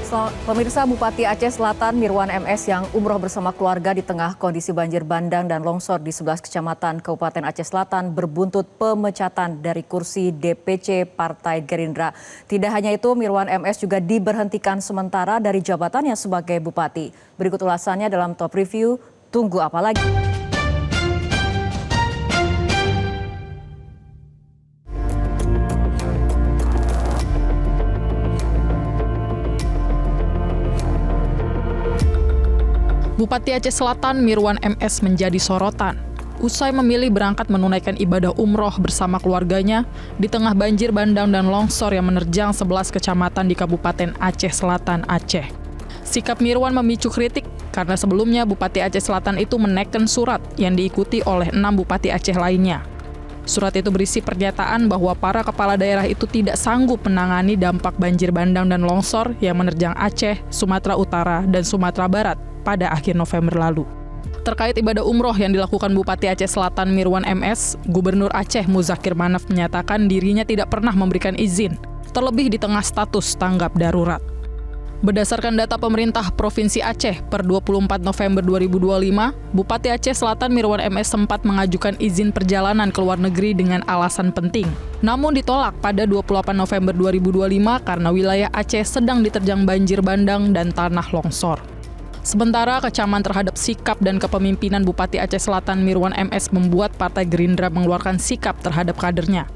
Pemirsa, Bupati Aceh Selatan Mirwan MS yang umroh bersama keluarga di tengah kondisi banjir bandang dan longsor di 11 kecamatan Kabupaten Aceh Selatan berbuntut pemecatan dari kursi DPC Partai Gerindra. Tidak hanya itu, Mirwan MS juga diberhentikan sementara dari jabatannya sebagai bupati. Berikut ulasannya dalam Top Review. Tunggu apa lagi? Bupati Aceh Selatan Mirwan MS menjadi sorotan. Usai memilih berangkat menunaikan ibadah umroh bersama keluarganya di tengah banjir bandang dan longsor yang menerjang 11 kecamatan di Kabupaten Aceh Selatan, Aceh. Sikap Mirwan memicu kritik karena sebelumnya Bupati Aceh Selatan itu menekan surat yang diikuti oleh 6 Bupati Aceh lainnya. Surat itu berisi pernyataan bahwa para kepala daerah itu tidak sanggup menangani dampak banjir bandang dan longsor yang menerjang Aceh, Sumatera Utara, dan Sumatera Barat pada akhir November lalu. Terkait ibadah umroh yang dilakukan Bupati Aceh Selatan Mirwan MS, Gubernur Aceh Muzakir Manaf menyatakan dirinya tidak pernah memberikan izin, terlebih di tengah status tanggap darurat. Berdasarkan data pemerintah Provinsi Aceh per 24 November 2025, Bupati Aceh Selatan Mirwan MS sempat mengajukan izin perjalanan ke luar negeri dengan alasan penting. Namun ditolak pada 28 November 2025 karena wilayah Aceh sedang diterjang banjir bandang dan tanah longsor. Sementara kecaman terhadap sikap dan kepemimpinan Bupati Aceh Selatan Mirwan MS membuat Partai Gerindra mengeluarkan sikap terhadap kadernya.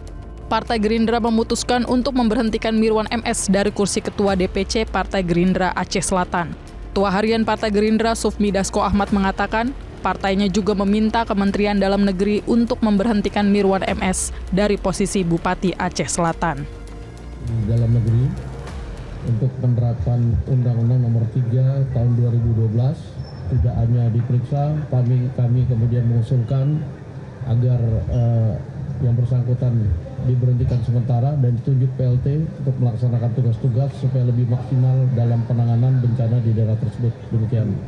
Partai Gerindra memutuskan untuk memberhentikan Mirwan MS dari kursi Ketua DPC Partai Gerindra Aceh Selatan. Ketua Harian Partai Gerindra Sufmi Dasko Ahmad mengatakan, partainya juga meminta Kementerian Dalam Negeri untuk memberhentikan Mirwan MS dari posisi Bupati Aceh Selatan. Dalam Negeri untuk penerapan Undang-Undang Nomor 3 Tahun 2012 tidak hanya diperiksa, kami kemudian mengusulkan agar yang bersangkutan diberhentikan sementara dan ditunjuk PLT untuk melaksanakan tugas-tugas supaya lebih maksimal dalam penanganan bencana di daerah tersebut. Demikian.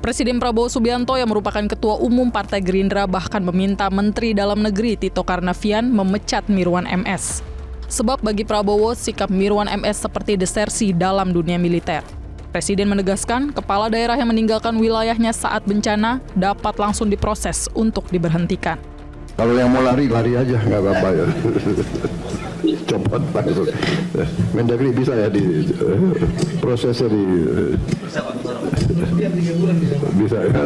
Presiden Prabowo Subianto yang merupakan Ketua Umum Partai Gerindra bahkan meminta Menteri Dalam Negeri Tito Karnavian memecat Mirwan MS. Sebab bagi Prabowo, sikap Mirwan MS seperti desersi dalam dunia militer. Presiden menegaskan, kepala daerah yang meninggalkan wilayahnya saat bencana dapat langsung diproses untuk diberhentikan. Kalau yang mau lari aja, nggak apa-apa ya. Copot langsung. Mendagri bisa ya di prosesnya di... Bisa ya.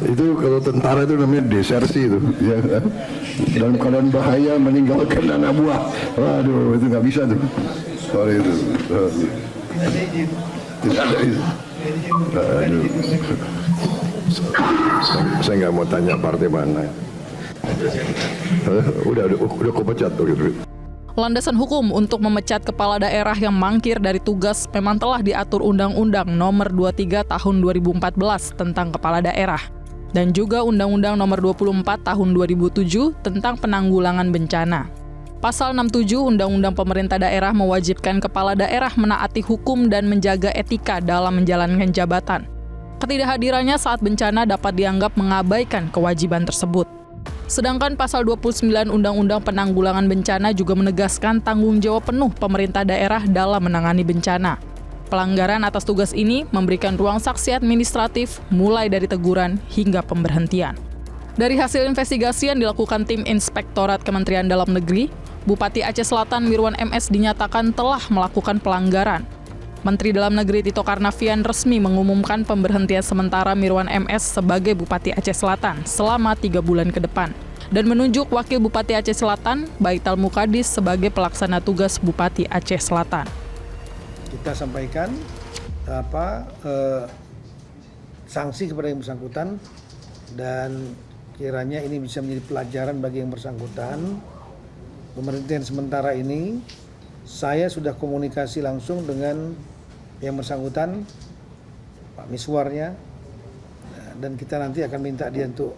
Itu kalau tentara itu namanya desersi itu. Ya. Dalam keadaan bahaya meninggalkan anak buah. Waduh, itu nggak bisa tuh. Sorry itu. Tidak ada itu. Aduh. Saya nggak mau tanya partai mana. Udah kupecat tuh gitu. Landasan hukum untuk memecat kepala daerah yang mangkir dari tugas memang telah diatur Undang-Undang Nomor 23 Tahun 2014 tentang kepala daerah dan juga Undang-Undang Nomor 24 Tahun 2007 tentang penanggulangan bencana. Pasal 67 Undang-Undang Pemerintah Daerah mewajibkan kepala daerah menaati hukum dan menjaga etika dalam menjalankan jabatan. Ketidakhadirannya saat bencana dapat dianggap mengabaikan kewajiban tersebut. Sedangkan pasal 29 Undang-Undang Penanggulangan Bencana juga menegaskan tanggung jawab penuh pemerintah daerah dalam menangani bencana. Pelanggaran atas tugas ini memberikan ruang sanksi administratif mulai dari teguran hingga pemberhentian. Dari hasil investigasi yang dilakukan tim Inspektorat Kementerian Dalam Negeri, Bupati Aceh Selatan Mirwan MS dinyatakan telah melakukan pelanggaran. Menteri Dalam Negeri Tito Karnavian resmi mengumumkan pemberhentian sementara Mirwan MS sebagai Bupati Aceh Selatan selama 3 bulan ke depan dan menunjuk Wakil Bupati Aceh Selatan, Baital Mukadis, sebagai pelaksana tugas Bupati Aceh Selatan. Kita sampaikan sanksi kepada yang bersangkutan dan kiranya ini bisa menjadi pelajaran bagi yang bersangkutan. Pemberhentian sementara ini saya sudah komunikasi langsung dengan yang bersangkutan, Pak Miswarnya, dan kita nanti akan minta dia untuk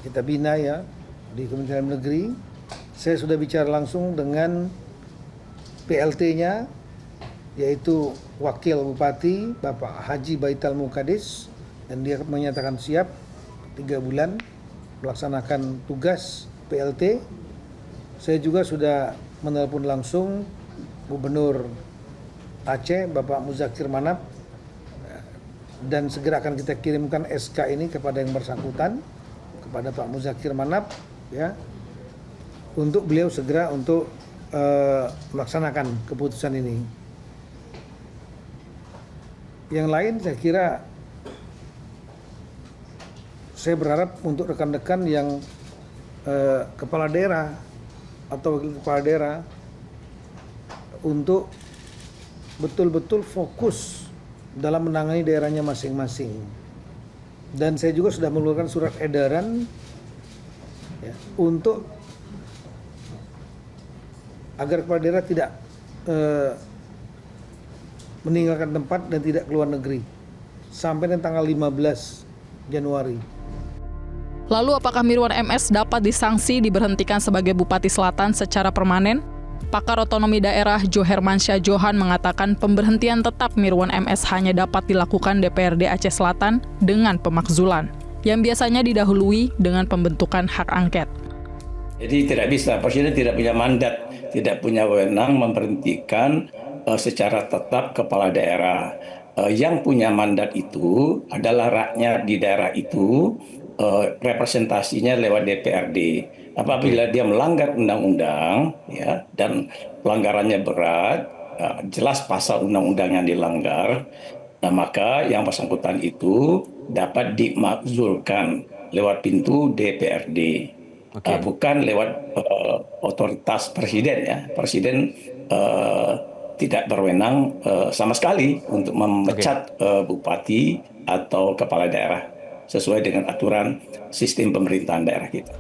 kita bina ya di Kementerian Negeri. Saya sudah bicara langsung dengan PLT-nya, yaitu Wakil Bupati Bapak Haji Baital Mukadis, dan dia menyatakan siap 3 bulan melaksanakan tugas PLT. Saya juga sudah menelpon langsung Gubernur Aceh, Bapak Muzakir Manap, dan segera akan kita kirimkan SK ini kepada yang bersangkutan, kepada Pak Muzakir Manap, ya, untuk beliau segera untuk melaksanakan keputusan ini. Yang lain saya kira saya berharap untuk rekan-rekan yang kepala daerah atau wakil kepala daerah untuk betul-betul fokus dalam menangani daerahnya masing-masing. Dan saya juga sudah mengeluarkan surat edaran ya, untuk agar kepala daerah tidak meninggalkan tempat dan tidak keluar negeri sampai dengan tanggal 15 Januari. Lalu apakah Mirwan MS dapat disanksi diberhentikan sebagai Bupati Selatan secara permanen? Pakar otonomi daerah Jo Hermansyah Johan mengatakan pemberhentian tetap Mirwan MS hanya dapat dilakukan DPRD Aceh Selatan dengan pemakzulan, yang biasanya didahului dengan pembentukan hak angket. Jadi tidak bisa, Presiden tidak punya mandat, tidak punya wewenang memberhentikan secara tetap kepala daerah. Yang punya mandat itu adalah rakyat di daerah itu, representasinya lewat DPRD. Apabila dia melanggar undang-undang, ya, dan pelanggarannya berat, jelas pasal undang-undang yang dilanggar, nah maka yang bersangkutan itu dapat dimakzulkan lewat pintu DPRD, bukan lewat otoritas Presiden. Ya, Presiden tidak berwenang sama sekali untuk memecat bupati atau kepala daerah sesuai dengan aturan sistem pemerintahan daerah kita.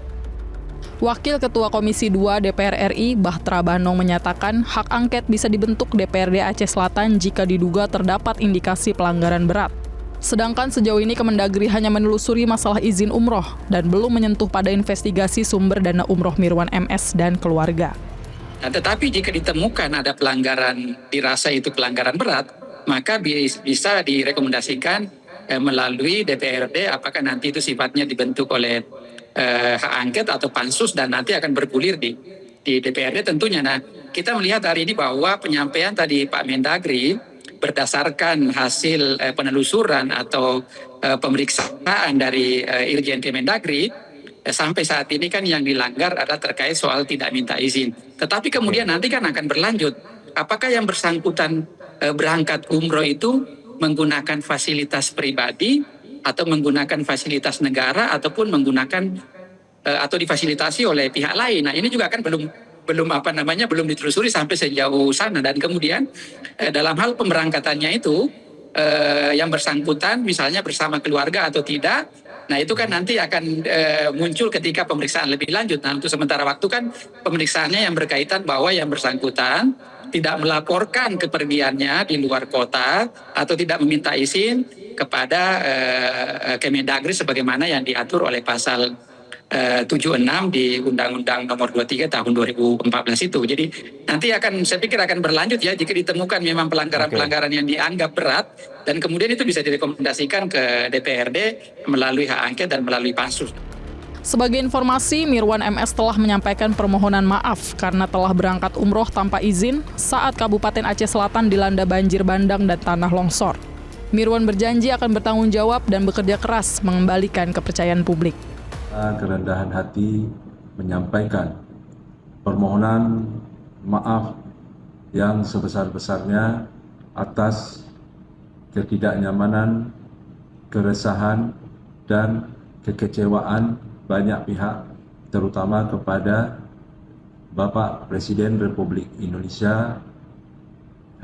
Wakil Ketua Komisi 2 DPR RI, Bahtra Banong menyatakan hak angket bisa dibentuk DPRD Aceh Selatan jika diduga terdapat indikasi pelanggaran berat. Sedangkan sejauh ini Kemendagri hanya menelusuri masalah izin umroh dan belum menyentuh pada investigasi sumber dana umroh Mirwan MS dan keluarga. Nah, tetapi jika ditemukan ada pelanggaran, dirasa itu pelanggaran berat, maka bisa direkomendasikan melalui DPRD, apakah nanti itu sifatnya dibentuk oleh hak angket atau pansus dan nanti akan bergulir di DPRD tentunya. Nah, kita melihat hari ini bahwa penyampaian tadi Pak Mendagri berdasarkan hasil penelusuran atau pemeriksaan dari Irjen Kemendagri, sampai saat ini kan yang dilanggar adalah terkait soal tidak minta izin. Tetapi kemudian nanti kan akan berlanjut, apakah yang bersangkutan berangkat umroh itu menggunakan fasilitas pribadi atau menggunakan fasilitas negara ataupun menggunakan atau difasilitasi oleh pihak lain. Nah, ini juga kan belum ditelusuri sampai sejauh sana. Dan kemudian dalam hal pemberangkatannya itu yang bersangkutan misalnya bersama keluarga atau tidak, nah itu kan nanti akan muncul ketika pemeriksaan lebih lanjut. Nah, untuk sementara waktu kan pemeriksaannya yang berkaitan bahwa yang bersangkutan tidak melaporkan kepergiannya di luar kota atau tidak meminta izin kepada Kemendagri sebagaimana yang diatur oleh pasal 76 di Undang-Undang Nomor 23 Tahun 2014 itu. Jadi nanti saya pikir akan berlanjut ya jika ditemukan memang pelanggaran-pelanggaran yang dianggap berat dan kemudian itu bisa direkomendasikan ke DPRD melalui hak angket dan melalui pansus. Sebagai informasi, Mirwan MS telah menyampaikan permohonan maaf karena telah berangkat umroh tanpa izin saat Kabupaten Aceh Selatan dilanda banjir bandang dan tanah longsor. Mirwan berjanji akan bertanggung jawab dan bekerja keras mengembalikan kepercayaan publik. Kerendahan hati menyampaikan permohonan maaf yang sebesar-besarnya atas ketidaknyamanan, keresahan, dan kekecewaan banyak pihak, terutama kepada Bapak Presiden Republik Indonesia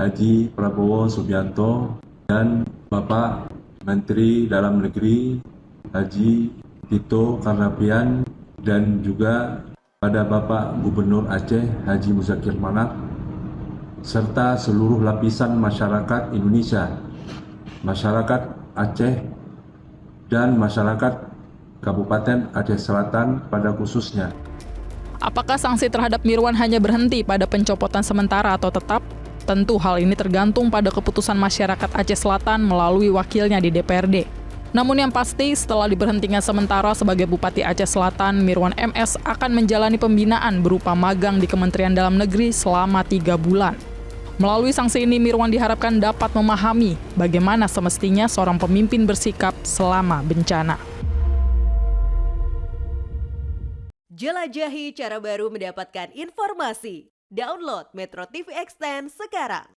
Haji Prabowo Subianto dan Bapak Menteri Dalam Negeri Haji Tito Karnavian dan juga pada Bapak Gubernur Aceh Haji Muzakir Manap serta seluruh lapisan masyarakat Indonesia, masyarakat Aceh dan masyarakat Kabupaten Aceh Selatan pada khususnya. Apakah sanksi terhadap Mirwan hanya berhenti pada pencopotan sementara atau tetap? Tentu hal ini tergantung pada keputusan masyarakat Aceh Selatan melalui wakilnya di DPRD. Namun yang pasti, setelah diberhentikan sementara sebagai Bupati Aceh Selatan, Mirwan MS akan menjalani pembinaan berupa magang di Kementerian Dalam Negeri selama 3 bulan. Melalui sanksi ini, Mirwan diharapkan dapat memahami bagaimana semestinya seorang pemimpin bersikap selama bencana. Jelajahi cara baru mendapatkan informasi. Download Metro TV Extend sekarang.